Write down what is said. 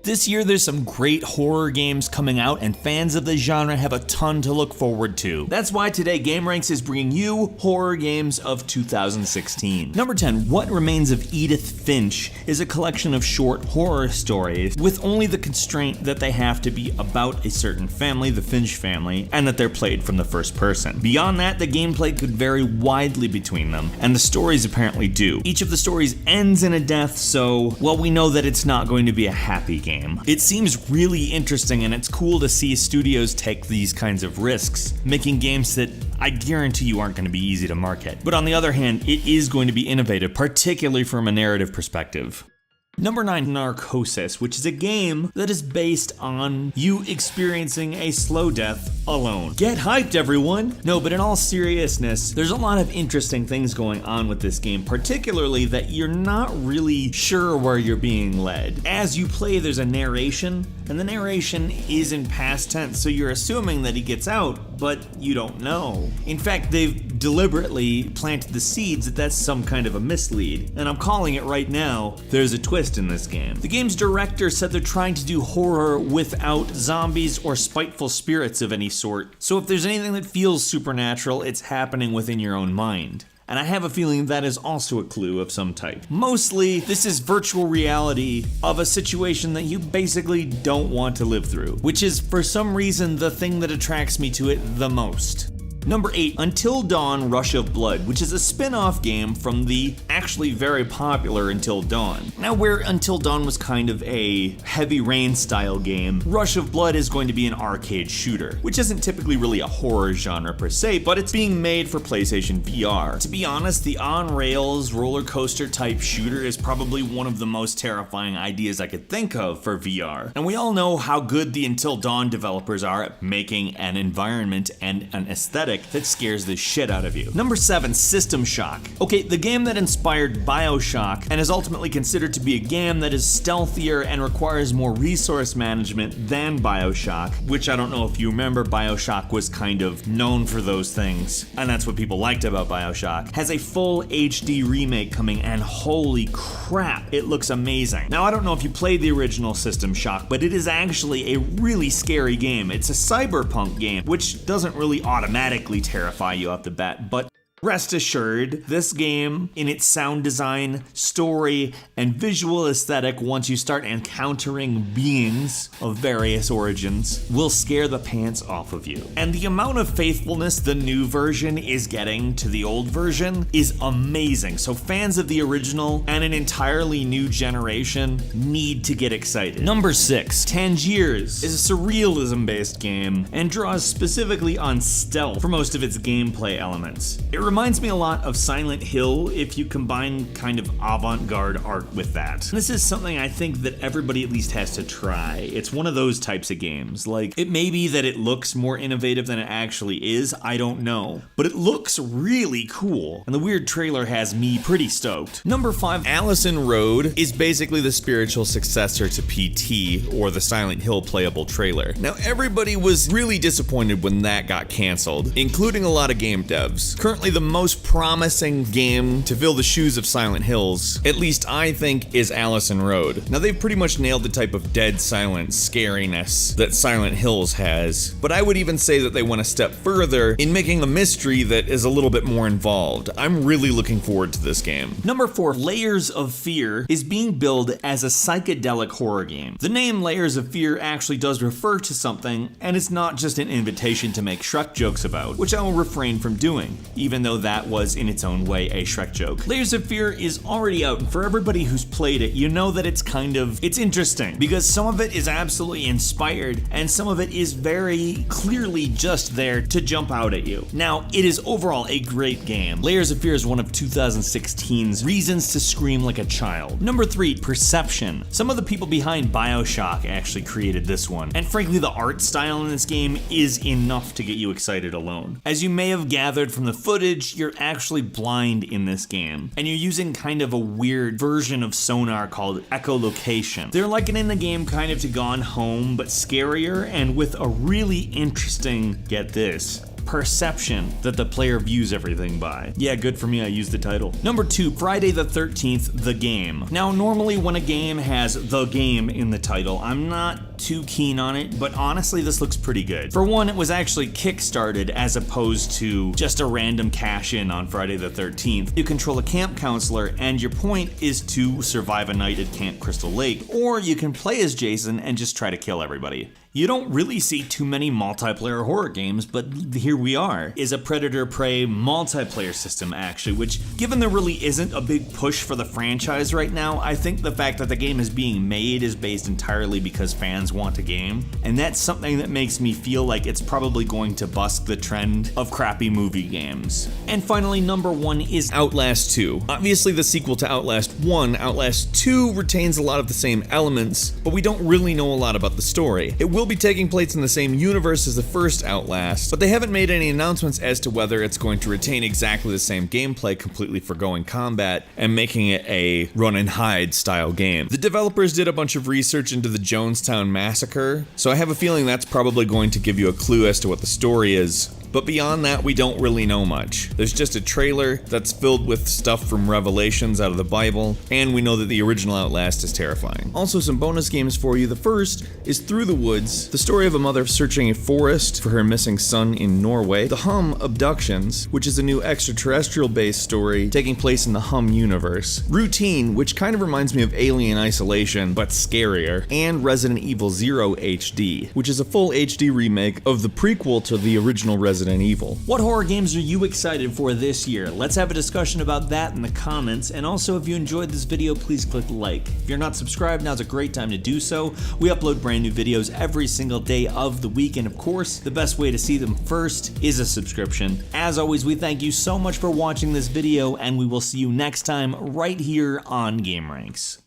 This year there's some great horror games coming out, and fans of the genre have a ton to look forward to. That's why today gameranx is bringing you horror games of 2016. Number 10, What Remains of Edith Finch is a collection of short horror stories with only the constraint that they have to be about a certain family, the Finch family, and that they're played from the first person. Beyond that, the gameplay could vary widely between them, and the stories apparently do. Each of the stories ends in a death, so, well, we know that it's not going to be a happy game. It seems really interesting, and it's cool to see studios take these kinds of risks, making games that I guarantee you aren't going to be easy to market. But on the other hand, it is going to be innovative, particularly from a narrative perspective. Number 9, Narcosis, which is a game that is based on you experiencing a slow death alone. Get hyped, everyone! No, but in all seriousness, there's a lot of interesting things going on with this game, particularly that you're not really sure where you're being led. As you play, there's a narration, and the narration is in past tense, so you're assuming that he gets out, but you don't know. In fact, they've deliberately planted the seeds that that's some kind of a mislead, and I'm calling it right now, there's a twist in this game. The game's director said they're trying to do horror without zombies or spiteful spirits of any sort, so if there's anything that feels supernatural, it's happening within your own mind. And I have a feeling that is also a clue of some type. Mostly, this is virtual reality of a situation that you basically don't want to live through, which is for some reason the thing that attracts me to it the most. Number 8, Until Dawn Rush of Blood, which is a spin-off game from the actually very popular Until Dawn. Now, where Until Dawn was kind of a Heavy Rain style game, Rush of Blood is going to be an arcade shooter, which isn't typically really a horror genre per se, but it's being made for PlayStation VR. To be honest, the on-rails roller coaster type shooter is probably one of the most terrifying ideas I could think of for VR. And we all know how good the Until Dawn developers are at making an environment and an aesthetic that scares the shit out of you. Number 7, System Shock. Okay, the game that inspired BioShock and is ultimately considered to be a game that is stealthier and requires more resource management than BioShock, which I don't know if you remember, BioShock was kind of known for those things, and that's what people liked about BioShock, has a full HD remake coming, and holy crap, it looks amazing. Now, I don't know if you played the original System Shock, but it is actually a really scary game. It's a cyberpunk game, which doesn't really automatically terrify you off the bat, but rest assured, this game, in its sound design, story, and visual aesthetic, once you start encountering beings of various origins, will scare the pants off of you. And the amount of faithfulness the new version is getting to the old version is amazing. So fans of the original and an entirely new generation need to get excited. Number 6, Tangiers is a surrealism-based game and draws specifically on stealth for most of its gameplay elements. It reminds me a lot of Silent Hill if you combine kind of avant-garde art with that. This is something I think that everybody at least has to try. It's one of those types of games. Like, it may be that it looks more innovative than it actually is, I don't know. But it looks really cool, and the weird trailer has me pretty stoked. Number 5, Allison Road is basically the spiritual successor to PT, or the Silent Hill playable trailer. Now, everybody was really disappointed when that got canceled, including a lot of game devs. Currently, the most promising game to fill the shoes of Silent Hills, at least I think, is Allison Road. Now, they've pretty much nailed the type of dead silence scariness that Silent Hills has, but I would even say that they went a step further in making a mystery that is a little bit more involved. I'm really looking forward to this game. Number 4, Layers of Fear is being billed as a psychedelic horror game. The name Layers of Fear actually does refer to something, and it's not just an invitation to make Shrek jokes about, which I will refrain from doing, even though that was in its own way a Shrek joke. Layers of Fear is already out, and for everybody who's played it, you know that it's interesting, because some of it is absolutely inspired, and some of it is very clearly just there to jump out at you. Now, it is overall a great game. Layers of Fear is one of 2016's reasons to scream like a child. Number 3, Perception. Some of the people behind BioShock actually created this one, and frankly, the art style in this game is enough to get you excited alone. As you may have gathered from the footage, you're actually blind in this game, and you're using kind of a weird version of sonar called echolocation. They're likening the game kind of to Gone Home, but scarier and with a really interesting, get this, perception that the player views everything by. Yeah, good for me, I used the title. Number 2, Friday the 13th, The Game. Now, normally when a game has The Game in the title, I'm not too keen on it, but honestly, this looks pretty good. For one, it was actually kickstarted as opposed to just a random cash-in on Friday the 13th. You control a camp counselor, and your point is to survive a night at Camp Crystal Lake, or you can play as Jason and just try to kill everybody. You don't really see too many multiplayer horror games, but here we are. Is a Predator-Prey multiplayer system actually, which given there really isn't a big push for the franchise right now, I think the fact that the game is being made is based entirely because fans want a game. And that's something that makes me feel like it's probably going to busk the trend of crappy movie games. And finally, number 1 is Outlast 2. Obviously the sequel to Outlast 1, Outlast 2 retains a lot of the same elements, but we don't really know a lot about the story. It will be taking place in the same universe as the first Outlast, but they haven't made any announcements as to whether it's going to retain exactly the same gameplay, completely foregoing combat, and making it a run and hide style game. The developers did a bunch of research into the Jonestown Massacre, so I have a feeling that's probably going to give you a clue as to what the story is. But beyond that, we don't really know much. There's just a trailer that's filled with stuff from Revelations out of the Bible, and we know that the original Outlast is terrifying. Also, some bonus games for you. The first is Through the Woods, the story of a mother searching a forest for her missing son in Norway. The Hum Abductions, which is a new extraterrestrial-based story taking place in the Hum universe. Routine, which kind of reminds me of Alien Isolation, but scarier. And Resident Evil 0 HD, which is a full HD remake of the prequel to the original Resident Evil. What horror games are you excited for this year? Let's have a discussion about that in the comments, and also if you enjoyed this video, please click like. If you're not subscribed, now's a great time to do so. We upload brand new videos every single day of the week, and of course, the best way to see them first is a subscription. As always, we thank you so much for watching this video, and we will see you next time right here on gameranx.